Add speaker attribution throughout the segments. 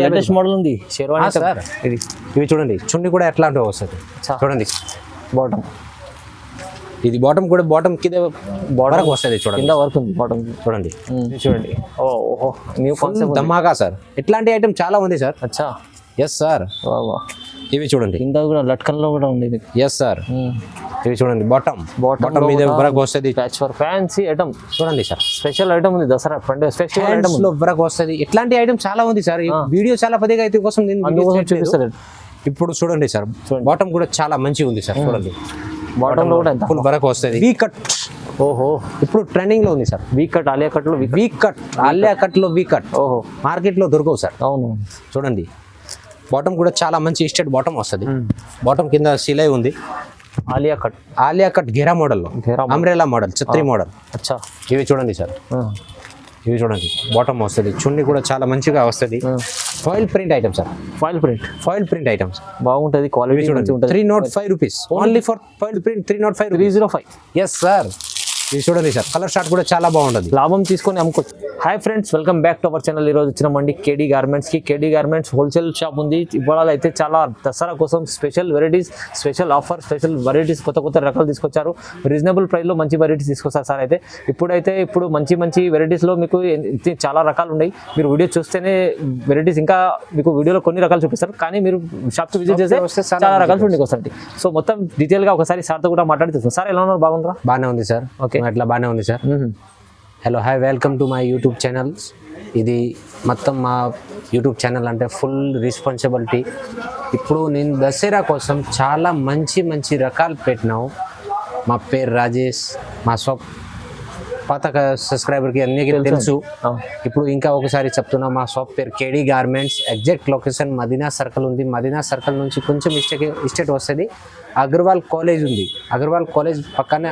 Speaker 1: Latest model ఉంది sherwani
Speaker 2: sir. ఇవి చూడండి, చున్నీ కూడా ఎట్లాంటివి వస్తుంది చూడండి.
Speaker 1: బాటమ్
Speaker 2: ఇది బాటమ్ కూడా బాటమ్ కింద బాటమ్ వస్తుంది చూడండి,
Speaker 1: కింద వర్క్ ఉంది బాటమ్
Speaker 2: చూడండి.
Speaker 1: ఇది చూడండి. ఓహో న్యూ కాన్సెప్ట్
Speaker 2: ధమాకా సార్. ఇట్లాంటి ఐటమ్ చాలా ఉంది సార్.
Speaker 1: అచ్చా
Speaker 2: ఎస్ సార్. ఇవి చూడండి,
Speaker 1: కింద కూడా లట్కన్ లో కూడా ఉంది.
Speaker 2: Yes sir. ఇవి చూడండి, బాటమ్ మీద వరకు వస్తుంది.
Speaker 1: ప్యాచ్ వర్క్ ఫ్యాన్సీ ఐటమ్
Speaker 2: చూడండి సార్,
Speaker 1: స్పెషల్ ఐటమ్ ఉంది. దసరా పండుగ స్పెషల్ ఐటమ్
Speaker 2: లో వరకు వస్తుంది. ఇట్లాంటి ఐటమ్ చాలా ఉంది సార్. వీడియో చాలా పదిగా అయితే కోసం నేను
Speaker 1: అందుకోసం చూపిస్తాను.
Speaker 2: ఇప్పుడు చూడండి సార్, బాటమ్ కూడా చాలా మంచిగా ఉంది సార్. చూడండి,
Speaker 1: బాటమ్ లో కూడా ఎంత
Speaker 2: ఫుల్ వరకు వస్తుంది. We cut.
Speaker 1: ఓహో
Speaker 2: ఇప్పుడు ట్రెండింగ్ లో ఉంది sir.
Speaker 1: We cut, Alia cut లో
Speaker 2: వీ కట్, ఆలియా కట్ లో వీ కట్.
Speaker 1: ఓహో
Speaker 2: మార్కెట్ లో దొరకవు సార్.
Speaker 1: అవును
Speaker 2: చూడండి, బాటమ్ కూడా చాలా మంచి స్టేట్ బాటమ్ వస్తుంది. బాటమ్ కింద సిలై ఉంది.
Speaker 1: ఆలియా కట్,
Speaker 2: ఆలియా కట్ ఘేరా మోడల్, అంబ్రెలా మోడల్, ఛత్రి మోడల్.
Speaker 1: అచ్చా
Speaker 2: ఇవి చూడండి సార్, ఇవి చూడండి, బాటమ్ వస్తుంది. చున్నీ కూడా చాలా మంచిగా వస్తుంది. Foil print item sir. Foil print items
Speaker 1: బాగుంటుంది. క్వాలిటీ
Speaker 2: చూడండి, 305 rupees only for foil print. 305,
Speaker 1: 305.
Speaker 2: Yes sir. ఇది చూడండి సార్, కలర్ షార్ట్ కూడా చాలా బాగుంటుంది.
Speaker 1: లాభం తీసుకొని అమ్ముకోవచ్చు. Hi friends, welcome back to our channel. ఈరోజు వచ్చినామండి కేడీ గార్మెంట్స్కి. కేడీ గార్మెంట్స్ హోల్సేల్ షాప్ ఉంది. ఇవాళ అయితే చాలా దసరా కోసం special varieties, special offer, special varieties, కొత్త రకాలు తీసుకొచ్చారు. రీజనబుల్ ప్రైస్లో మంచి వెరైటీస్ తీసుకొస్తారు సార్. ఇప్పుడు మంచి వెరైటీస్లో మీకు చాలా రకాలు ఉన్నాయి. మీరు వీడియో చూస్తేనే వెరైటీస్ ఇంకా మీకు వీడియోలో కొన్ని రకాలు చూపిస్తారు, కానీ మీరు షాప్కి విజిట్ చేస్తే చాలా రకాలు చూడండి వస్తాయి. సో మొత్తం డీటెయిల్గా ఒకసారి సార్తో కూడా మాట్లాడి తెలుసు. సార్ ఎలా ఉన్నారు? బాగున్నారా?
Speaker 2: బాగానే ఉంది సార్.
Speaker 1: ఓకే,
Speaker 2: అట్లా బాగానే ఉంది sir. Hello, hi, welcome to my YouTube channels. ఇది మొత్తం మా యూట్యూబ్ ఛానల్ అంటే ఫుల్ రెస్పాన్సిబిలిటీ. ఇప్పుడు నేను దసరా కోసం చాలా మంచి రకాలు పెట్టినావు. మా పేరు రాజేష్. మా షాప్ పాత సబ్స్క్రైబర్కి అన్నిటికీ తెలుసు. ఇప్పుడు ఇంకా ఒకసారి చెప్తున్నా, మా షాప్ పేరు KD garments. Exact location Madina circle ఉంది. మదీనా సర్కిల్ నుంచి కొంచెం ఇస్టేట్ వస్తుంది. అగర్వాల్ కాలేజ్ ఉంది. అగర్వాల్ కాలేజ్ పక్కనే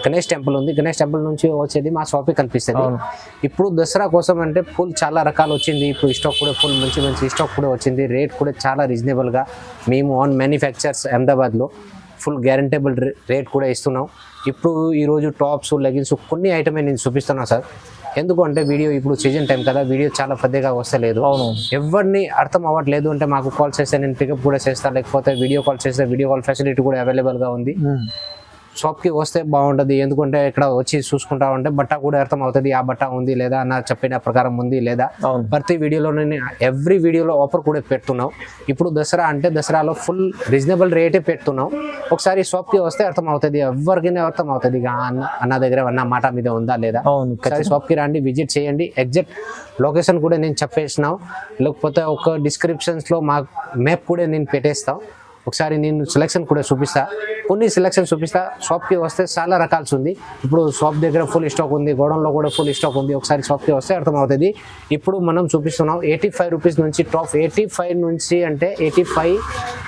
Speaker 2: గణేష్ టెంపుల్ ఉంది. గణేష్ టెంపుల్ నుంచి వచ్చేది మా షాప్కి కనిపిస్తుంది. ఇప్పుడు దసరా కోసం అంటే ఫుల్ చాలా రకాలు వచ్చింది. ఇప్పుడు స్టాక్ కూడా ఫుల్ మంచి స్టాక్ కూడా వచ్చింది. రేట్ కూడా చాలా రీజనబుల్గా మేము ఆన్ మ్యానుఫ్యాక్చర్స్ అహ్మదాబాద్లో ఫుల్ గ్యారంటబుల్ రేట్ కూడా ఇస్తున్నాం. ఇప్పుడు ఈరోజు టాప్స్, లెగిన్స్ కొన్ని ఐటమే నేను చూపిస్తున్నా సార్. ఎందుకంటే వీడియో ఇప్పుడు సీజన్ టైం కదా, వీడియో చాలా పెద్దగా వస్తలేదు.
Speaker 1: అవును,
Speaker 2: ఎవరిని అర్థం అవ్వట్లేదు అంటే మాకు కాల్ చేస్తే నేను పికప్ కూడా చేస్తాను, లేకపోతే వీడియో కాల్ చేస్తే వీడియో కాల్ ఫెసిలిటీ కూడా అవైలబుల్గా ఉంది. షాప్కి వస్తే బాగుంటుంది. ఎందుకంటే ఇక్కడ వచ్చి చూసుకుంటా ఉంటే బట్ట కూడా అర్థం అవుతుంది, ఆ బట్ట ఉంది లేదా, నా చెప్పిన ప్రకారం ఉంది లేదా. ప్రతి వీడియోలో నేను ఎవ్రీ వీడియోలో ఆఫర్ కూడా పెడుతున్నాం. ఇప్పుడు దసరా అంటే దసరాలో ఫుల్ రీజనబుల్ రేటే పెడుతున్నాం. ఒకసారి షాప్కి వస్తే అర్థం అవుతుంది, ఎవరికైనా అర్థం అవుతుంది అన్న దగ్గర అన్న మాట మీద ఉందా లేదా. ఒకసారి షాప్కి రండి, విజిట్ చేయండి. ఎగ్జాక్ట్ లొకేషన్ కూడా నేను చెప్పేసినాం, లేకపోతే ఒక డిస్క్రిప్షన్స్లో మా మ్యాప్ కూడా నేను పెట్టేస్తాం. ఒకసారి నేను సెలెక్షన్ కూడా చూపిస్తా, కొన్ని సెలెక్షన్ చూపిస్తా. షాప్కి వస్తే చాలా రకాల్స్ ఉంది. ఇప్పుడు షాప్ దగ్గర ఫుల్ స్టాక్ ఉంది, గోడౌన్లో కూడా ఫుల్ స్టాక్ ఉంది. ఒకసారి షాప్కి వస్తే అర్థమవుతుంది. ఇప్పుడు మనం చూపిస్తున్నాం 85 రూపీస్ నుంచి టాప్. 85 నుంచి అంటే 85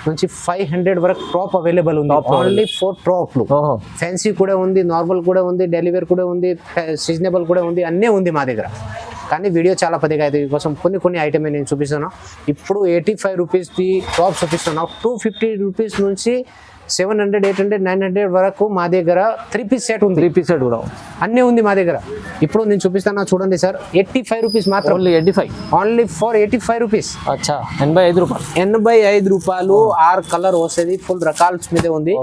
Speaker 2: నుంచి 500 వరకు టాప్ అవైలబుల్ ఉంది. ఓన్లీ 4 టాప్లు. ఫ్యాన్సీ కూడా ఉంది, నార్మల్ కూడా ఉంది, డెలివరీ కూడా ఉంది, సీజనబుల్ కూడా ఉంది, అన్నీ ఉంది మా దగ్గర. కానీ వీడియో చాలా పెద్దగా అయితే కోసం కొన్ని ఐటమే నేను చూపిస్తున్నాను. ఇప్పుడు 85 రూపీస్ది టాప్ చూపిస్తున్నాను. 250 రూపీస్ నుంచి 700, 800, 900 వరకు మా దగ్గర 3 పీస్ సెట్ ఉంది.
Speaker 1: 3 పీస్ సెట్ కూడా
Speaker 2: అన్నీ ఉంది మా దగ్గర. ఇప్పుడు నేను చూపిస్తాను, చూడండి సార్. 85 రూపీస్ మాత్రం. Only for 85 rupees.
Speaker 1: అచ్చా, 85 రూపాయలు.
Speaker 2: 85 రూపాయలు. 6 కలర్ వస్తుంది, ఫుల్ రకాల్స్ మీద ఉంది.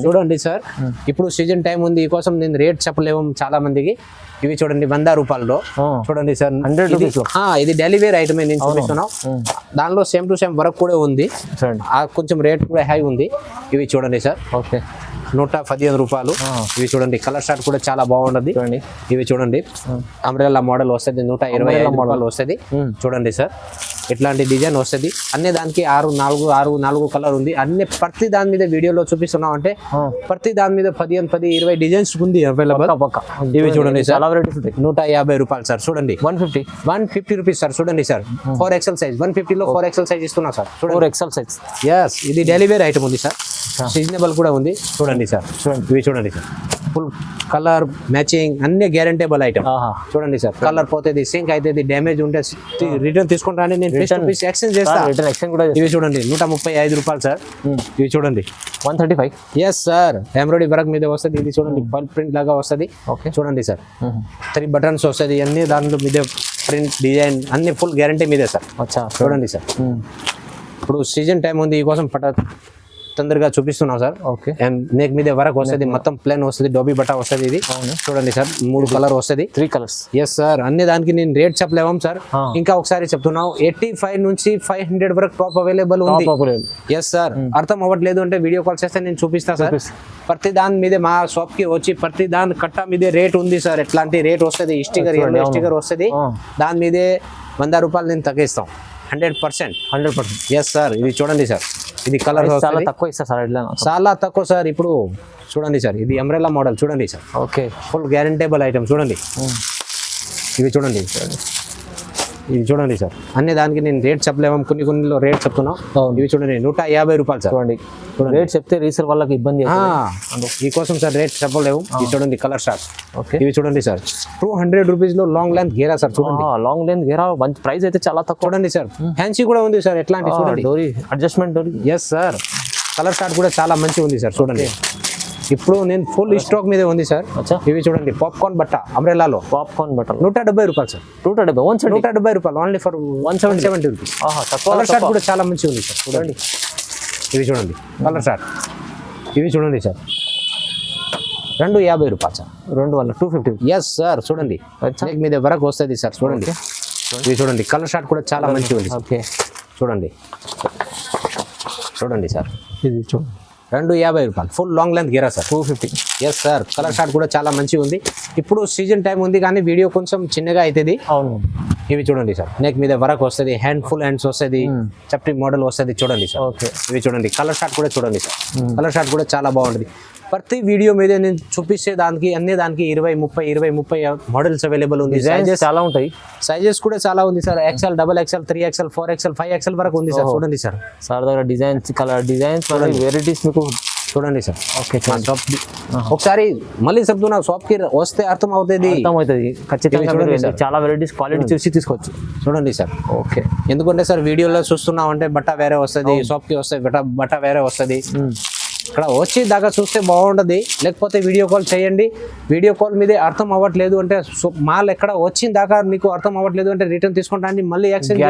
Speaker 2: చూడండి సార్, ఇప్పుడు సీజన్ టైం ఉంది, ఈ కోసం నేను రేట్ చెప్పలేము చాలా మందికి. ఇవి చూడండి 100 రూపాయల్లో. చూడండి సార్, 100 రూపీస్. ఇది డెలివరీ ఐటమే నేను చూపిస్తున్నాను. దానిలో సేమ్ టు సేమ్ వర్క్ కూడా ఉంది, కొంచెం రేట్ కూడా హై ఉంది. ఇవి చూడండి సార్, 115 రూపాయలు. ఇవి చూడండి, కలర్ షార్ట్ కూడా చాలా బాగుంటుంది. ఇవి చూడండి, అంబ్రెల్లా మోడల్ వస్తుంది, 125 రూపాయలు వస్తుంది. చూడండి సార్, ఇట్లాంటి డిజైన్ వస్తుంది. అన్ని దానికి 4 కలర్ ఉంది. అన్ని ప్రతి దాని మీద వీడియోలో చూపిస్తున్నాం అంటే ప్రతి దాని మీద 10, 20 డిజైన్స్ ఉంది అవైలబుల్. ఇవి చూడండి సార్, 150 రూపాయలు సార్. చూడండి, 150 రూపీస్ సార్. చూడండి సార్, 4XL సైజ్. 150లో 4XL సైజ్ ఇస్తున్నా సార్. 4XL size. ఎస్, ఇది డెలివరీ ఐటమ్ ఉంది సార్, సీజనబుల్ కూడా ఉంది. చూడండి సార్, ఇవి చూడండి సార్, ఫుల్ కలర్ మ్యాచింగ్, అన్ని గ్యారంటబుల్ ఐటమ్. చూడండి సార్, కలర్ పోతుంది, సింక్ అయితే, డ్యామేజ్ ఉంటే రిటర్న్ తీసుకుంటాను, నేను ఎక్స్చేంజ్ చేస్తాను. ఇవి చూడండి, 135 రూపాయలు సార్. ఇవి చూడండి,
Speaker 1: 135.
Speaker 2: ఎస్ సార్, ఎంబ్రాయిడరీ వర్క్ మీద వస్తుంది. ఇది చూడండి, బల్బ్ ప్రింట్ లాగా వస్తుంది. చూడండి సార్, 3 బటన్స్ వస్తుంది. అన్ని దాంట్లో మీద ప్రింట్ డిజైన్ అన్ని ఫుల్ గ్యారంటీ మీదే సార్.
Speaker 1: అచ్చా
Speaker 2: చూడండి సార్, ఇప్పుడు సీజన్ టైం ఉంది, ఈ కోసం తొందరగా చూపిస్తున్నాం సార్.
Speaker 1: ఓకే.
Speaker 2: అండ్ నెక్ మీద వరకు వస్తుంది, మొత్తం ప్లేన్ వస్తుంది, డోబీ బట్ట వస్తుంది. ఇది చూడండి సార్, 3 కలర్ వస్తుంది,
Speaker 1: 3 కలర్స్.
Speaker 2: Yes sir. అన్ని దానికి నేను రేట్ చెప్పలేము సార్. ఇంకా ఒకసారి చెప్తున్నాం, 85 నుంచి 500 వరకు టాప్ అవైలబుల్ ఉంది. Yes sir. అర్థం అవ్వట్లేదు అంటే వీడియో కాల్ చేస్తే నేను చూపిస్తా సార్. ప్రతి దాని మీదే మా షాప్ కి వచ్చి ప్రతి దాని కట్ట మీదే రేట్ ఉంది సార్. ఎట్లాంటి రేట్ వస్తుంది, స్టిక్కర్ వస్తుంది, దాని మీదే 100 రూపాయలు నేను తగ్గిస్తాం 100%. Yes sir. ఇది చూడండి సార్, ఇది కలర్
Speaker 1: చాలా తక్కువ ఇస్తా సార్,
Speaker 2: చాలా తక్కువ సార్. ఇప్పుడు చూడండి సార్, ఇది అంబ్రెల్లా మోడల్ చూడండి సార్.
Speaker 1: ఓకే.
Speaker 2: ఫుల్ గ్యారంటేబుల్ ఐటమ్ చూడండి. ఇవి చూడండి, ఇవి చూడండి సార్. అన్ని దానికి నేను రేట్ చెప్పలేము, కొన్ని రేట్ చెప్తున్నాం. ఇవి చూడండి 150 రూపాయలు సార్.
Speaker 1: చూడండి, రేట్ చెప్తే రీసేల్ వాళ్ళకి ఇబ్బంది,
Speaker 2: ఈ కోసం సార్ రేట్ చెప్పలేము. ఇవి చూడండి కలర్ షార్ట్.
Speaker 1: ఓకే.
Speaker 2: ఇవి చూడండి సార్, 200 రూపీస్ లో లాంగ్ లెంత్ గేరా సార్. చూడండి
Speaker 1: లాంగ్ లెంత్ గేరా, మంచి ప్రైస్ అయితే చాలా తక్కువ.
Speaker 2: చూడండి సార్, ఫ్యాన్సీ కూడా ఉంది సార్. ఎట్లాంటి చూడండి,
Speaker 1: డోరీ అడ్జస్ట్మెంట్ డోరీ.
Speaker 2: Yes sir. కలర్ షార్ట్ కూడా చాలా మంచిగా ఉంది సార్. చూడండి, ఇప్పుడు నేను ఫుల్ స్టాక్ మీద ఉంది సార్. ఇవి చూడండి, పాప్కార్న్ బట్ట అంబ్రెల్లాలో,
Speaker 1: పాప్కార్న్ బట్ట
Speaker 2: 170 రూపాయలు సార్. 170 రూపాయలు only for 170 rupees. Colour short కూడా చాలా మంచిగా ఉంది సార్. చూడండి, ఇవి చూడండి కలర్ షార్ట్. ఇవి చూడండి సార్, 250 రూపాయలు సార్.
Speaker 1: 250.
Speaker 2: Yes sir. చూడండి, నెక్ మీద వరకు వస్తుంది సార్. చూడండి, ఇవి చూడండి కలర్ షార్ట్ కూడా చాలా మంచిగా ఉంది.
Speaker 1: ఓకే.
Speaker 2: చూడండి, చూడండి సార్,
Speaker 1: ఇది చూడండి
Speaker 2: 250 రూపాయలు ఫుల్ లాంగ్ లెంత్ గేరా sir.
Speaker 1: 250.
Speaker 2: Yes sir. Colour short కూడా చాలా మంచిగా ఉంది. ఇప్పుడు సీజన్ టైం ఉంది కానీ వీడియో కొంచెం చిన్నగా అవుతుంది.
Speaker 1: అవును.
Speaker 2: ఇవి చూడండి సార్, నెక్ మీద వరకు వస్తుంది, హ్యాండ్ ఫుల్ హ్యాండ్స్ వస్తుంది, చప్టి మోడల్ వస్తుంది. చూడండి సార్.
Speaker 1: ఓకే.
Speaker 2: ఇవి చూడండి కలర్ షార్ట్ కూడా చూడండి సార్. కలర్ షార్ట్ కూడా చాలా బాగుంటుంది. ప్రతి వీడియో మీద నేను చూపిస్తే దానికి అన్ని దానికి 20-30 మోడల్స్ అవైలబుల్ ఉంది.
Speaker 1: సైజెస్ చాలా ఉంటాయి,
Speaker 2: సైజెస్ కూడా చాలా ఉంది sir. XL, XXL, 3XL, 4XL, 5XL వరకు ఉంది సార్. చూడండి సార్,
Speaker 1: సార్ దగ్గర డిజైన్స్, కలర్ డిజైన్స్, వెరైటీస్ మీకు
Speaker 2: చూడండి సార్.
Speaker 1: ఓకే.
Speaker 2: షాప్ ఒకసారి మళ్ళీ చెప్తున్నా, షాప్ కి వస్తే అర్థం అవుతుంది,
Speaker 1: ఖచ్చితంగా. చాలా వెరైటీస్ క్వాలిటీ చూసి తీసుకోవచ్చు.
Speaker 2: చూడండి సార్.
Speaker 1: ఓకే.
Speaker 2: ఎందుకంటే సార్ వీడియోలో చూస్తున్నాం అంటే బట్ట వేరే వస్తుంది, షాప్ కి వస్తే బట్ట వేరే వస్తుంది. ఇక్కడ వచ్చి దాకా చూస్తే బాగుంటుంది, లేకపోతే వీడియో కాల్ చేయండి. వీడియో కాల్ మీదే అర్థం అవ్వట్లేదు అంటే, మాల్ ఎక్కడ వచ్చిన దాకా మీకు అర్థం అవ్వట్లేదు అంటే రిటర్న్ తీసుకుంటాను, మళ్ళీ ఎక్స్చేంజ్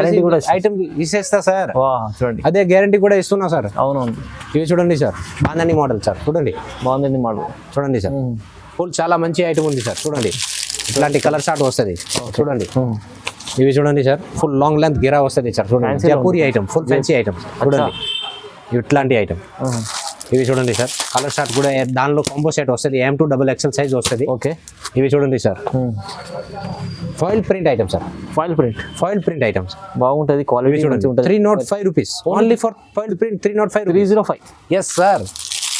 Speaker 2: ఐటమ్ ఇసేస్తా సార్.
Speaker 1: చూడండి,
Speaker 2: అదే గ్యారంటీ కూడా ఇస్తున్నా సార్.
Speaker 1: అవునవును.
Speaker 2: ఇవి చూడండి సార్, బాగుందని మోడల్ సార్. చూడండి,
Speaker 1: బాగుంది మోడల్.
Speaker 2: చూడండి సార్, ఫుల్ చాలా మంచి ఐటమ్ ఉంది సార్. చూడండి, ఇట్లాంటి కలర్ షార్ట్ వస్తుంది. చూడండి, ఇవి చూడండి సార్, ఫుల్ లాంగ్ లెంత్ గిరా వస్తుంది సార్. చూడండి, Jaipuri item, full fancy item. చూడండి, ఇట్లాంటి ఐటమ్. ఇవి చూడండి సార్, కలర్ షార్ట్ కూడా దానిలో కాంబో సెట్ వస్తుంది, M2 XXL సైజ్ వస్తుంది.
Speaker 1: ఓకే.
Speaker 2: ఇవి చూడండి sir, foil print item sir. Foil print items
Speaker 1: బాగుంటుంది, క్వాలిటీ చూడండి.
Speaker 2: 305 rupees only for foil print. 305. Yes sir.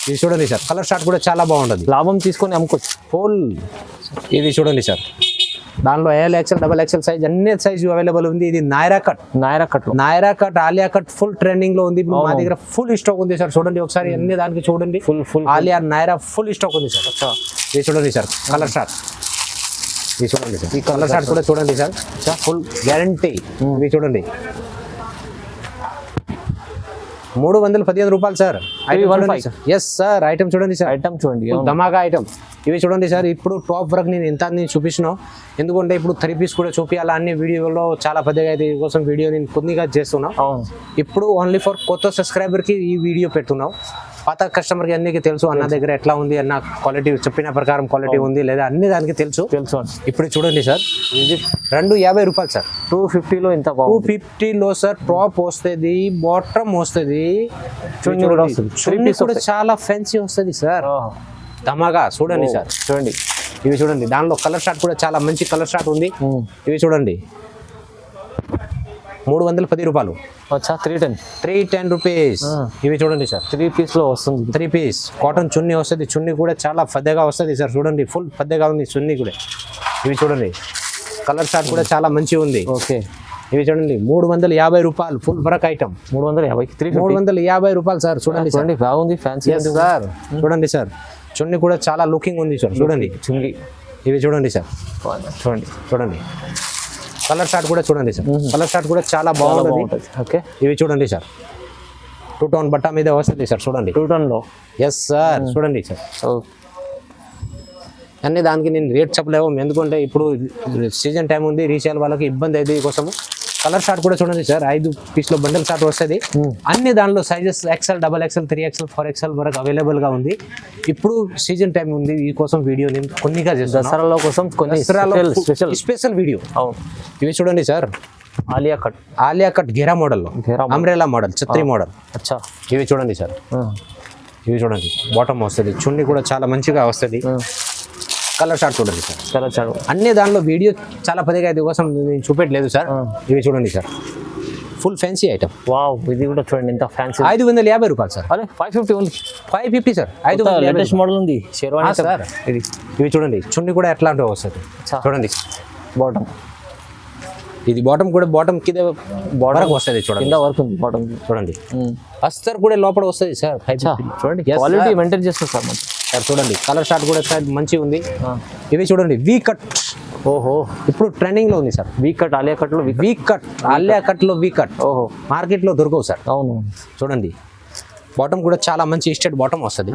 Speaker 2: ఇవి చూడండి సార్, కలర్ షార్ట్ కూడా చాలా బాగుంటుంది,
Speaker 1: లాభం తీసుకొని అమ్ముకోవచ్చు
Speaker 2: ఫుల్. ఇది చూడండి సార్, దానిలో L, XL, XXL సైజ్ అన్ని సైజ్ అవైలబుల్ ఉంది. ఇది Naira cut, Alia cut full trending లో ఉంది. మా దగ్గర ఫుల్ స్టాక్ ఉంది సార్. చూడండి ఒకసారి అన్ని దానికి చూడండి, ఫుల్ ఆలియా నాయరా ఫుల్ స్టాక్ ఉంది సార్. ఇది చూడండి సార్, కలర్ షార్ట్. ఇది చూడండి సార్, ఈ కలర్ షార్ట్ కూడా చూడండి సార్, ఫుల్ గ్యారంటీ. ఇవి చూడండి 315 రూపాయలు సార్. Yes sir. ఐటమ్ చూడండి సార్, ధమాకా ఐటమ్. ఇవి చూడండి సార్, ఇప్పుడు టాప్ వరకు నేను ఎంత చూపిస్తున్నాను, ఎందుకంటే ఇప్పుడు 3 పీస్ కూడా చూపించాలా అన్ని వీడియోలో చాలా పెద్దగా అయితే, ఈ కోసం వీడియో నేను కొద్దిగా చేస్తున్నాను. ఇప్పుడు ఓన్లీ ఫర్ కొత్త సబ్స్క్రైబర్ కి ఈ వీడియో పెడుతున్నావు. పాత కస్టమర్ కి అన్నికి తెలుసు అన్న దగ్గర ఎట్లా ఉంది అన్న, క్వాలిటీ చెప్పిన ప్రకారం క్వాలిటీ ఉంది లేదా అన్ని దానికి తెలుసు. ఇప్పుడు చూడండి సార్, ఇది 250 రూపాయలు సార్. 250లో ఇంత 250లో సార్ టాప్ వస్తుంది, బాటమ్ వస్తుంది, చున్నీ కూడా చాలా ఫ్యాన్సీ వస్తుంది సార్. ధమాగా చూడండి సార్. చూడండి, ఇవి చూడండి, దానిలో కలర్ షార్ట్ కూడా చాలా మంచి కలర్ షార్ట్ ఉంది. ఇవి చూడండి 310 రూపాయలు. 310 రూపీస్. ఇవి చూడండి సార్, 3 పీస్ లో వస్తుంది. 3 పీస్ కాటన్ చున్నీ వస్తుంది. చున్నీ కూడా చాలా పెద్దగా వస్తుంది సార్. చూడండి, ఫుల్ పెద్దగా ఉంది చున్నీ కూడా. ఇవి చూడండి, కలర్ షార్ట్ కూడా చాలా మంచిగా ఉంది. ఓకే. ఇవి చూడండి 350 రూపాయలు ఫుల్ వరకు ఐటమ్. 350 రూపాయలు సార్. చూడండి,
Speaker 1: బాగుంది, ఫ్యాన్సీ
Speaker 2: సార్. చూడండి సార్, చున్నీ కూడా చాలా లుకింగ్ ఉంది సార్. చూడండి చున్నీ. ఇవి చూడండి సార్, చూడండి కలర్ షార్ట్ కూడా చూడండి సార్. కలర్ షార్ట్ కూడా చాలా బాగుంటుంది. ఓకే. ఇవి చూడండి సార్, 2 టోన్ బట్ట మీద వస్తుంది సార్. చూడండి 2 టోన్ లో. Yes sir. చూడండి సార్, అన్ని దానికి నేను రేట్ చెప్పలేవు, ఎందుకంటే ఇప్పుడు సీజన్ టైం ఉంది, రీసేల్ వాళ్ళకి ఇబ్బంది అయితే కోసము. కలర్ షార్ట్ కూడా చూడండి సార్, 5 పీస్లో బండల్ షార్ట్ వస్తుంది. అన్ని దాంట్లో sizes XL, XXL, 3XL, 4XL వరకు అవైలబుల్గా ఉంది. ఇప్పుడు సీజన్ టైం ఉంది, ఈ కోసం వీడియో నేను కొన్నిగా చేస్తాను.
Speaker 1: దసరాలో కోసం కొన్ని
Speaker 2: స్పెషల్ వీడియో.
Speaker 1: అవును,
Speaker 2: ఇవి చూడండి సార్, ఆలియా కట్ గెరా మోడల్లో, అంబ్రెలా మోడల్, ఛత్రి మోడల్.
Speaker 1: అచ్చా,
Speaker 2: ఇవి చూడండి సార్, ఇవి చూడండి, బాటమ్ వస్తుంది, చున్నీ కూడా చాలా మంచిగా వస్తుంది. కలర్ షార్ట్ చూడండి సార్,
Speaker 1: కలర్ షార్ట్
Speaker 2: అన్ని దానిలో వీడియో చాలా పదిగా ఇది కోసం నేను చూపెట్టలేదు సార్. ఇవి చూడండి sir, full fancy item.
Speaker 1: Wow, ఇది కూడా చూడండి ఎంత ఫ్యాన్సీ.
Speaker 2: 550 రూపాయలు సార్.
Speaker 1: అరే 550 ఓన్లీ.
Speaker 2: 550 సార్, 550
Speaker 1: లేటెస్ట్ మోడల్ ఉంది షేర్వాణి
Speaker 2: సార్. ఇవి చూడండి, చున్నీ కూడా ఎట్లాంటివి వస్తుంది చూడండి.
Speaker 1: బాటమ్,
Speaker 2: ఇది బాటమ్ కూడా బాటమ్ కింద వరకు వస్తుంది చూడండి,
Speaker 1: కింద వరకు ఉంది బాటమ్
Speaker 2: చూడండి. అస్తర్ కూడా లోపల వస్తుంది సార్.
Speaker 1: చూడండి క్వాలిటీ మెయింటైన్ చేస్తారు సార్
Speaker 2: సార్. చూడండి కలర్ షార్ట్ కూడా మంచిగా ఉంది. ఇవి చూడండి వీ కట్.
Speaker 1: ఓహో,
Speaker 2: ఇప్పుడు ట్రెండింగ్ లో ఉంది sir
Speaker 1: we cut, Alia cut లో
Speaker 2: వీ కట్, ఆలియా కట్ లో వీ కట్.
Speaker 1: ఓహో,
Speaker 2: మార్కెట్ లో దొరకవు సార్.
Speaker 1: అవును,
Speaker 2: చూడండి బాటమ్ కూడా చాలా మంచి ఇస్టెడ్ బాటమ్ వస్తుంది.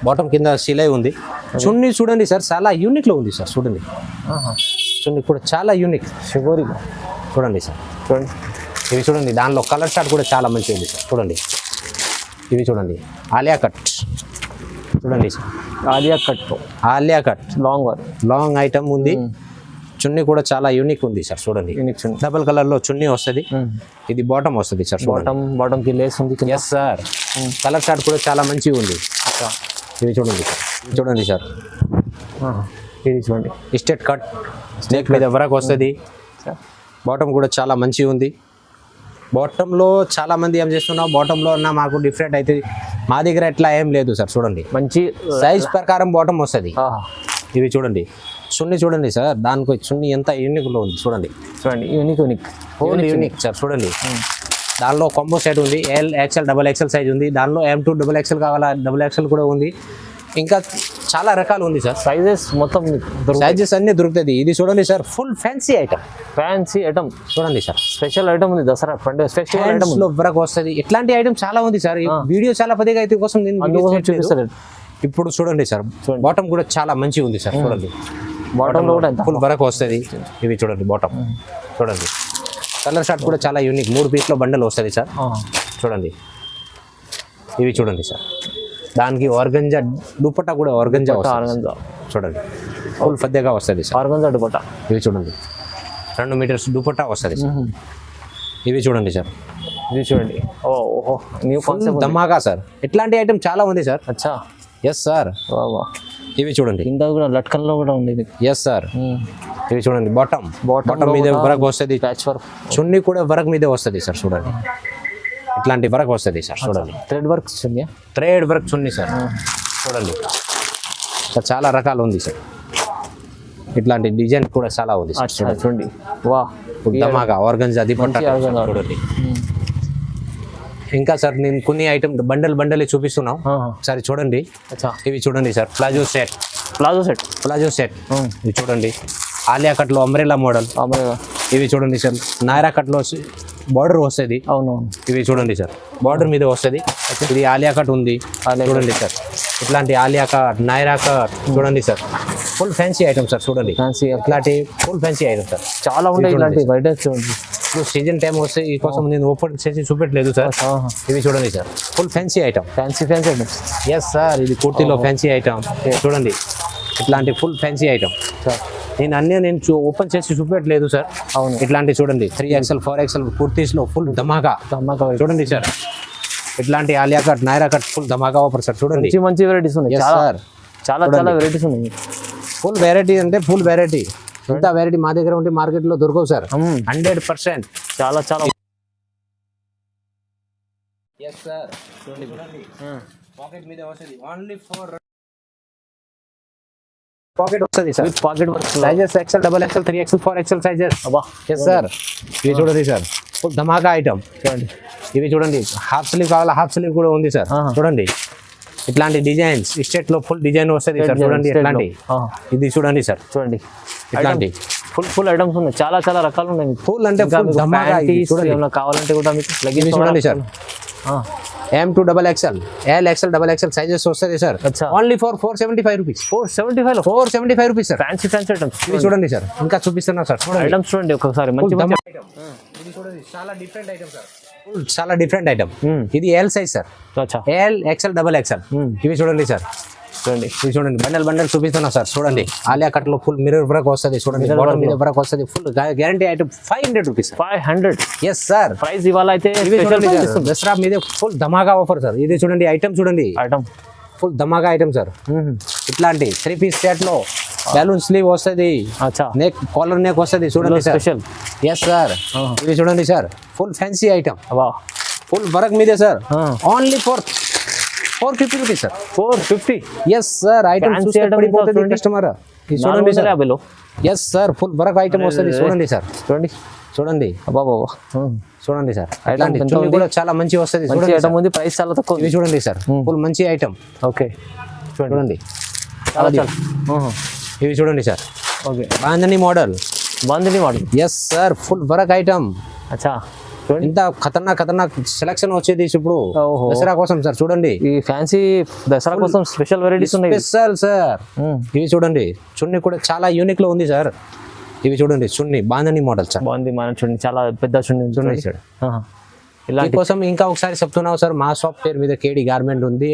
Speaker 2: బాటమ్ కింద సిలై ఉంది. చున్నీ చూడండి సార్, చాలా యూనిక్ లో ఉంది సార్. చూడండి చున్నీ కూడా చాలా యూనిక్,
Speaker 1: షిబోరిగా
Speaker 2: చూడండి సార్.
Speaker 1: చూడండి,
Speaker 2: ఇవి చూడండి, దానిలో కలర్ షార్ట్ కూడా చాలా మంచిగా ఉంది సార్. చూడండి ఇవి చూడండి, ఆలియా కట్ చూడండి sir, Alia cut long item ఉంది. చున్నీ కూడా చాలా యూనిక్ ఉంది సార్. చూడండి డబుల్ కలర్ లో చున్నీ వస్తుంది. ఇది బాటమ్ వస్తుంది సార్.
Speaker 1: బాటమ్ కి లేస్ ఉంది.
Speaker 2: ఎస్ సార్, కలర్ షార్ట్ కూడా చాలా మంచిగా ఉంది. ఇవి చూడండి సార్, చూడండి సార్,
Speaker 1: ఇది చూడండి,
Speaker 2: ఇస్టెట్ కట్ స్నేక్ మీద వరకు వస్తుంది. బాటమ్ కూడా చాలా మంచిగా ఉంది. బాటంలో చాలా మంది ఏం చేస్తున్నావు, బాటంలో ఉన్న మాకు డిఫరెంట్ అయితే, మా దగ్గర ఎట్లా ఏం లేదు సార్. చూడండి
Speaker 1: మంచి
Speaker 2: సైజ్ ప్రకారం బాటమ్ వస్తుంది. ఇవి చూడండి, చున్నీ చూడండి సార్, దానికి చున్నీ ఎంత యూనిక్ లో ఉంది. చూడండి యూనిక్ సార్. చూడండి దానిలో కాంబో సెట్ ఉంది, L, XL, XXL సైజ్ ఉంది. దానిలో M2 XXL కావాలా, XXL కూడా ఉంది. ఇంకా చాలా రకాలు ఉంది సార్.
Speaker 1: సైజెస్ మొత్తం
Speaker 2: సైజెస్ అన్ని దొరుకుతుంది. ఇది చూడండి సార్, ఫుల్ ఫ్యాన్సీ ఐటమ్. చూడండి సార్,
Speaker 1: స్పెషల్ ఐటమ్ ఉంది, దసరా పండుగ స్పెషల్ ఐటమ్
Speaker 2: లో వరకు వస్తుంది. ఇట్లాంటి ఐటమ్ చాలా ఉంది సార్. వీడియో చాలా పదిగా అయితే కోసం నేను చూపిస్తాను. ఇప్పుడు చూడండి సార్, బాటమ్ కూడా చాలా మంచిగా ఉంది సార్. చూడండి
Speaker 1: బాటమ్ లో కూడా
Speaker 2: ఫుల్ వరకు వస్తుంది. ఇవి చూడండి బాటమ్, చూడండి కలర్ షార్ట్ కూడా చాలా యూనిక్. 3 పీస్లో బండల్ వస్తుంది సార్. చూడండి ఇవి చూడండి సార్, దానికి ఆర్గంజా దుపట్టా కూడా ఆర్గంజా చూడండి, ఫుల్ పెద్దగా వస్తుంది సార్.
Speaker 1: ఆర్గంజా దుపట్టా.
Speaker 2: ఇవి చూడండి 2 మీటర్స్ దుపట్టా వస్తుంది సార్. ఇవి చూడండి సార్,
Speaker 1: ఇది చూడండి, ఓహో న్యూ కాన్సెప్ట్
Speaker 2: ధమాకా సార్. ఇట్లాంటి ఐటమ్ చాలా ఉంది సార్.
Speaker 1: అచ్చా,
Speaker 2: ఎస్ సార్. ఇవి చూడండి,
Speaker 1: కింద కూడా లట్కన్ లో కూడా ఉంది.
Speaker 2: Yes sir. ఇవి చూడండి, బాటమ్ మీద వరకు వస్తుంది.
Speaker 1: ప్యాచ్ వర్క్,
Speaker 2: చున్నీ కూడా వరకు మీద వస్తుంది సార్. చూడండి ఇట్లాంటి వరకు వస్తుంది సార్. చూడండి
Speaker 1: థ్రెడ్ వర్క్
Speaker 2: చున్నీ సార్. చూడండి చాలా రకాలు ఉంది సార్. ఇట్లాంటి డిజైన్ కూడా చాలా ఉంది సార్.
Speaker 1: చూడండి, వా
Speaker 2: ధమాకా ఆర్గంజా దుపట్టా చూడండి. ఇంకా సార్ నేను కొన్ని ఐటమ్ బండల్ చూపిస్తున్నాం. సరే చూడండి, ఇవి చూడండి సార్, ప్లాజో సెట్. ఇవి చూడండి, ఆలియా కట్ లో అంబ్రెలా మోడల్. ఇవి చూడండి సార్, నాయరా కట్ లో బార్డర్ వస్తుంది.
Speaker 1: అవునవును,
Speaker 2: ఇవి చూడండి సార్, బార్డర్ మీద వస్తుంది. ఇది ఆలియా కట్ ఉంది. చూడండి సార్, ఇట్లాంటి ఆలియా కట్, నాయరా కట్ చూడండి sir, full fancy item sir. చూడండి ఇట్లాంటి ఫుల్ ఫ్యాన్సీ ఐటమ్ సార్,
Speaker 1: చాలా ఉంటాయి ఇట్లాంటి బయట. చూడండి
Speaker 2: ఇప్పుడు సీజన్ టైం వస్తే ఈ కోసం నేను ఓపెన్ చేసి చూపెట్టలేదు సార్. ఇవి చూడండి sir, full fancy item. Yes sir, ఇది కుర్తీలో ఫ్యాన్సీ ఐటమ్. చూడండి ఇట్లాంటి ఫుల్ ఫ్యాన్సీ ఐటమ్. నేను ఓపెన్ చేసి చూపెట్టలేదు సార్.
Speaker 1: అవును,
Speaker 2: ఇట్లాంటి చూడండి 3XL 4XL కుర్తీస్లో ఫుల్ ధమాకా చూడండి సార్. ఇట్లాంటి ఆలియా కట్, నాయరా కట్ ఫుల్ ధమాకా ఆఫర్ సార్. చూడండి
Speaker 1: మంచి వెరైటీస్ ఉన్నాయి సార్, చాలా వెరైటీస్ ఉన్నాయి.
Speaker 2: ఫుల్ వెరైటీ అంటే ఫుల్ వెరైటీ. ఇంత వెరైటీ మా దగ్గర ఉంటే మార్కెట్ లో దొరకవు సార్. 100%
Speaker 1: చాలా
Speaker 2: ఎస్ సార్. చూడండి పాకెట్ మీద వస్తుంది, ఓన్లీ ఫర్ పాకెట్ వస్తుంది sir.
Speaker 1: Pocket work
Speaker 2: sizes XL, XXL, 3XL, 4XL sizes. Yes sir. ఇవి చూడండి సార్, ఫుల్ ధమాకా ఐటమ్. చూడండి ఇవి చూడండి, హాఫ్ స్లీవ్ కావాలా, హాఫ్ స్లీవ్ కూడా ఉంది సార్. చూడండి ఇట్లాంటి డిజైన్స్ స్టేట్ లో ఫుల్ డిజైన్ వస్తుంది సార్. చూడండి ఇట్లాంటి, ఇది చూడండి సార్. చూడండి ఇట్లాంటి
Speaker 1: ఫుల్ ఐటమ్స్ ఉన్నాయి, చాలా రకాలు ఉన్నాయి.
Speaker 2: ఫుల్ అంటే ఫుల్ ధమాకా.
Speaker 1: కావాలంటే కూడా మీకు
Speaker 2: చూడండి sir, M2 XL, L XL, XXL sizes వస్తుంది సార్.
Speaker 1: అచ్చా.
Speaker 2: Only for 475 rupees.
Speaker 1: 475
Speaker 2: 475 rupees sir.
Speaker 1: Fancy items
Speaker 2: ఇవి చూడండి సార్, ఇంకా చూపిస్తున్నా సార్. చూడండి
Speaker 1: ఐటమ్స్ చూడండి ఒకసారి మంచి మంచి
Speaker 2: ఇది చూడండి, చాలా డిఫరెంట్ ఐటమ్ సార్. చాలా డిఫరెంట్ ఐటమ్. ఇది ఎల్ సైజ్ సార్.
Speaker 1: అచ్చా.
Speaker 2: L XL, XXL. ఇవి చూడండి సార్,
Speaker 1: చూడండి
Speaker 2: ఇది చూడండి, బండల్ చూపిస్తున్నా సార్. చూడండి ఆలియా కట్ లో ఫుల్ మిర్రర్ వర్క్ వస్తుంది. చూడండి బాటమ్ మీద వర్క్ వస్తుంది. Full guarantee item 500 rupees.
Speaker 1: 500.
Speaker 2: Yes sir.
Speaker 1: Price ఇవాళ అయితే
Speaker 2: ఇవి చూడండి సార్, దసరా మీద ఫుల్ ధమాగా ఆఫర్ సార్. ఇది చూడండి ఐటమ్ చూడండి,
Speaker 1: ఐటమ్
Speaker 2: ఫుల్ ధమాగా ఐటమ్ సార్. ఇట్లాంటి 3 పీస్ సెట్ లో బెలూన్ స్లీవ్ వస్తుంది,
Speaker 1: అచ్చా
Speaker 2: నెక్ కాలర్ నెక్ వస్తుంది. చూడండి సార్,
Speaker 1: స్పెషల్.
Speaker 2: Yes sir. ఇవి చూడండి సార్, ఫుల్ ఫ్యాన్సీ ఐటమ్,
Speaker 1: వా
Speaker 2: ఫుల్ వర్క్ మీదే sir. Only for 450 rupees sir.
Speaker 1: 450.
Speaker 2: Yes sir. Item
Speaker 1: Fancy
Speaker 2: చూస్తే
Speaker 1: item
Speaker 2: పడిపోతుంది
Speaker 1: చూడండి.
Speaker 2: కస్టమర్. ఇది చూడండి సార్.
Speaker 1: 450లో.
Speaker 2: Yes sir, full work item వస్తుంది. చూడండి సార్,
Speaker 1: చూడండి
Speaker 2: చూడండి,
Speaker 1: అబ్బా బాబా
Speaker 2: చూడండి సార్.
Speaker 1: Item
Speaker 2: ఇట్లాంటి
Speaker 1: ఎంత
Speaker 2: చున్నీ
Speaker 1: ఉంది?
Speaker 2: కూడా చాలా మంచి వస్తుంది.
Speaker 1: మంచి
Speaker 2: చూడండి
Speaker 1: ఐటమ్
Speaker 2: సార్.
Speaker 1: ఉంది, ప్రైస్ చాలా తక్కువ.
Speaker 2: ఇవి చూడండి సార్, ఫుల్ మంచి ఐటమ్.
Speaker 1: ఓకే
Speaker 2: చూడండి
Speaker 1: చాలా
Speaker 2: అది.
Speaker 1: చాలా
Speaker 2: ఇవి చూడండి సార్,
Speaker 1: ఓకే
Speaker 2: బాంధని మోడల్.
Speaker 1: బాగుంది వాడు.
Speaker 2: Yes sir, full work item.
Speaker 1: అచ్చా చూడండి
Speaker 2: ఇంత ఖతర్నాక్ సెలక్షన్ వచ్చేది ఇప్పుడు
Speaker 1: ఓహో.
Speaker 2: దసరా కోసం సార్. చూడండి
Speaker 1: ఈ ఫ్యాన్సీ దసరా కోసం స్పెషల్ వెరైటీస్ ఉన్నాయి.
Speaker 2: Special sir. ఇవి చూడండి, చున్నీ కూడా చాలా యూనిక్ లో ఉంది సార్. ఇవి చూడండి, చున్నీ బాంధని మోడల్ సార్.
Speaker 1: బాగుంది మన చూడండి, చాలా పెద్ద చూడండి
Speaker 2: చూడండి సార్.
Speaker 1: ఇలాంటి
Speaker 2: కోసం ఇంకా ఒకసారి చెప్తున్నావు సార్, మా షాప్ పేరు మీద కేడి గార్మెంట్ ఉంది.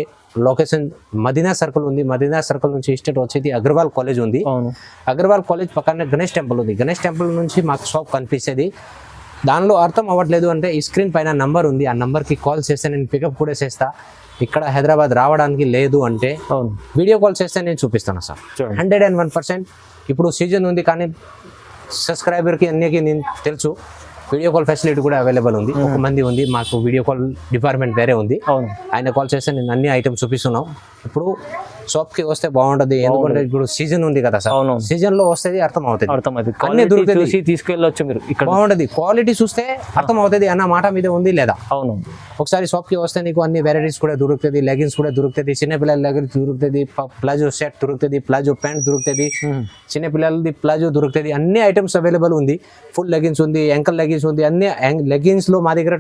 Speaker 2: లొకేషన్ మదీనా సర్కిల్ ఉంది. మదీనా సర్కిల్ నుంచి స్టేట్ వచ్చేది అగర్వాల్ కాలేజ్ ఉంది.
Speaker 1: అవును.
Speaker 2: అగర్వాల్ కాలేజ్ పక్కనే గణేష్ టెంపుల్ ఉంది. గణేష్ టెంపుల్ నుంచి మాకు షాప్ కనిపిస్తుంది. దానిలో అర్థం అవ్వట్లేదు అంటే ఈ స్క్రీన్ పైన నంబర్ ఉంది, ఆ నంబర్కి కాల్ చేస్తే నేను పికప్ కూడా చేస్తా. ఇక్కడ హైదరాబాద్ రావడానికి లేదు అంటే
Speaker 1: అవును
Speaker 2: వీడియో కాల్ చేస్తే నేను చూపిస్తాను సార్.
Speaker 1: చూడండి.
Speaker 2: 101%. ఇప్పుడు సీజన్ ఉంది కానీ సబ్స్క్రైబర్కి అన్నికి నేను తెలుసు వీడియో కాల్ ఫెసిలిటీ కూడా అవైలబుల్ ఉంది. ఒక మంది ఉంది, మాకు వీడియో కాల్ డిపార్ట్మెంట్ వేరే ఉంది.
Speaker 1: అవును
Speaker 2: ఆయన కాల్ చేస్తే నేను అన్ని ఐటమ్స్ చూపిస్తున్నాం. ఇప్పుడు షాప్కి వస్తే బాగుంటుంది, ఎందుకంటే ఇప్పుడు సీజన్ ఉంది కదా సార్.
Speaker 1: అవును.
Speaker 2: సీజన్ లో వస్తుంది, అర్థం అవుతుంది.
Speaker 1: అర్థమైంది.
Speaker 2: అన్ని
Speaker 1: క్వాలిటీ
Speaker 2: దొరుకుతుంది.
Speaker 1: చూసి తీసుకెళ్ళొచ్చు మీరు ఇక్కడ.
Speaker 2: బాగుంటుంది, క్వాలిటీ చూస్తే అర్థం అవుతుంది అన్న మాట మీద ఉంది లేదా.
Speaker 1: అవును
Speaker 2: ఒకసారి షాప్కి వస్తే నీకు అన్ని వెరైటీస్ కూడా దొరుకుతుంది, లెగిన్స్ కూడా దొరుకుతుంది, చిన్నపిల్లల లెగిన్స్ దొరుకుతుంది, ప్లాజో సెట్ దొరుకుతుంది, ప్లాజో ప్యాంట్ దొరుకుతుంది, చిన్నపిల్లలది ప్లాజో దొరుకుతుంది. అన్ని ఐటమ్స్ అవైలబుల్ ఉంది. ఫుల్ లెగిన్స్ ఉంది, యాంకల్ లెగిన్స్ ఉంది. అన్ని లెగిన్స్ లో మా దగ్గర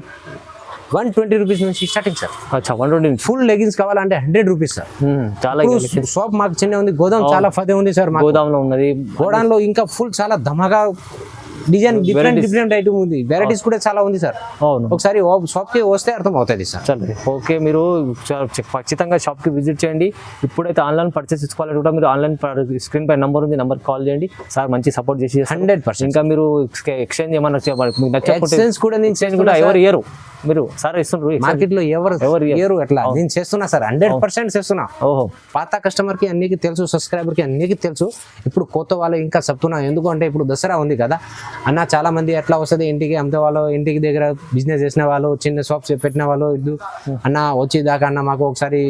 Speaker 2: 120 రూపీస్ నుంచి స్టార్టింగ్ సార్.
Speaker 1: అచ్చా 120.
Speaker 2: ఫుల్ లెగిన్స్ కావాలంటే 100 రూపీస్ సార్.
Speaker 1: చాలా
Speaker 2: షాప్ మాకు చిన్న ఉంది, గోదాం చాలా ఫదే ఉంది సార్.
Speaker 1: గోదాంలో ఉన్నది.
Speaker 2: గోడాన్లో ఇంకా ఫుల్ చాలా ధమాగా డిజైన్ డిఫరెంట్ ఐటమ్ ఉంది, వెరైటీస్ కూడా చాలా ఉంది సార్.
Speaker 1: అవును
Speaker 2: ఒకసారి షాప్కి వస్తే అర్థం అవుతుంది సార్.
Speaker 1: సరే ఓకే, మీరు ఖచ్చితంగా షాప్కి విజిట్ చేయండి. ఇప్పుడైతే ఆన్లైన్ పర్చేస్ చేసుకోవాలంటే కూడా మీరు ఆన్లైన్ స్క్రీన్ పై నెంబర్ ఉంది, నెంబర్ కాల్ చేయండి. సార్ మంచి సపోర్ట్ చేసి
Speaker 2: 100%.
Speaker 1: ఇంకా మీరు ఎక్స్చేంజ్ ఏమన్నా
Speaker 2: ఎక్స్చేంజ్ కూడా నేను
Speaker 1: ఎక్స్చేంజ్ కూడా ఎవరు ఇయ్యరు, మీరు సార్ ఇస్తున్నారు.
Speaker 2: మార్కెట్ లో ఎవరు ఇయ్యరు ఎట్లా, నేను చేస్తున్నా సార్. 100% చేస్తున్నా.
Speaker 1: ఓహో
Speaker 2: పాత కస్టమర్ కి అన్నికి తెలుసు, సబ్స్క్రైబర్ కి అన్నికి తెలుసు. ఇప్పుడు కొత్త వాళ్ళు ఇంకా చెప్తున్నా, ఎందుకంటే ఇప్పుడు దసరా ఉంది కదా అన్న. చాలా మంది ఎట్లా వస్తుంది, ఇంటికి అమ్మే వాళ్ళు, ఇంటికి దగ్గర బిజినెస్ చేసిన వాళ్ళు, చిన్న షాప్స్ పెట్టిన వాళ్ళు, అన్న వచ్చేదాకా అన్న మాకు ఒకసారి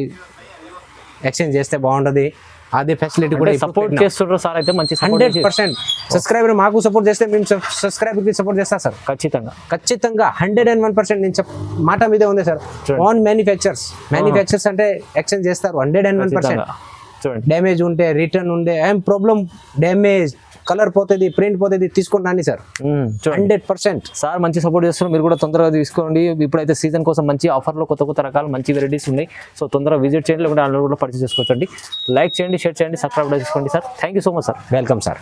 Speaker 2: ఎక్స్చేంజ్ చేస్తే బాగుంటది. అదే ఫెసిలిటీ కూడా
Speaker 1: సపోర్ట్ చేస్తున్నారు సార్. అయితే మంచి
Speaker 2: 100% సబ్స్క్రైబర్ మాకు సపోర్ట్ చేస్తే మేము సబ్స్క్రైబర్ కి సపోర్ట్ చేస్తా సార్.
Speaker 1: ఖచ్చితంగా
Speaker 2: 101% నేను మాట మీదే ఉంది సార్. ఆన్ మ్యానుఫ్యాక్చర్స్ అంటే ఎక్స్చేంజ్ చేస్తారు 101%.
Speaker 1: చూడండి,
Speaker 2: డ్యామేజ్ ఉంటే రిటర్న్ ఉంటే ఏం ప్రాబ్లం, డ్యామేజ్ కలర్ పోతుంది, ప్రింట్ పోతుంది, తీసుకుంటాను సార్. 100%
Speaker 1: సార్ మంచి సపోర్ట్ చేస్తున్నారు. మీరు కూడా తొందరగా తీసుకోండి. ఇప్పుడైతే సీజన్ కోసం మంచి ఆఫర్లో కొత్త రకాల మంచి వెరైటీస్ ఉన్నాయి. సో తొందరగా విజిట్ చేయండి, లేకుంటే ఆన్లైన్ కూడా పర్చేస్ చేసుకోవచ్చండి. లైక్ చేయండి, షేర్ చేయండి, సబ్స్క్రైబ్ చేసుకోండి sir. Thank you so much sir.
Speaker 2: Welcome sir.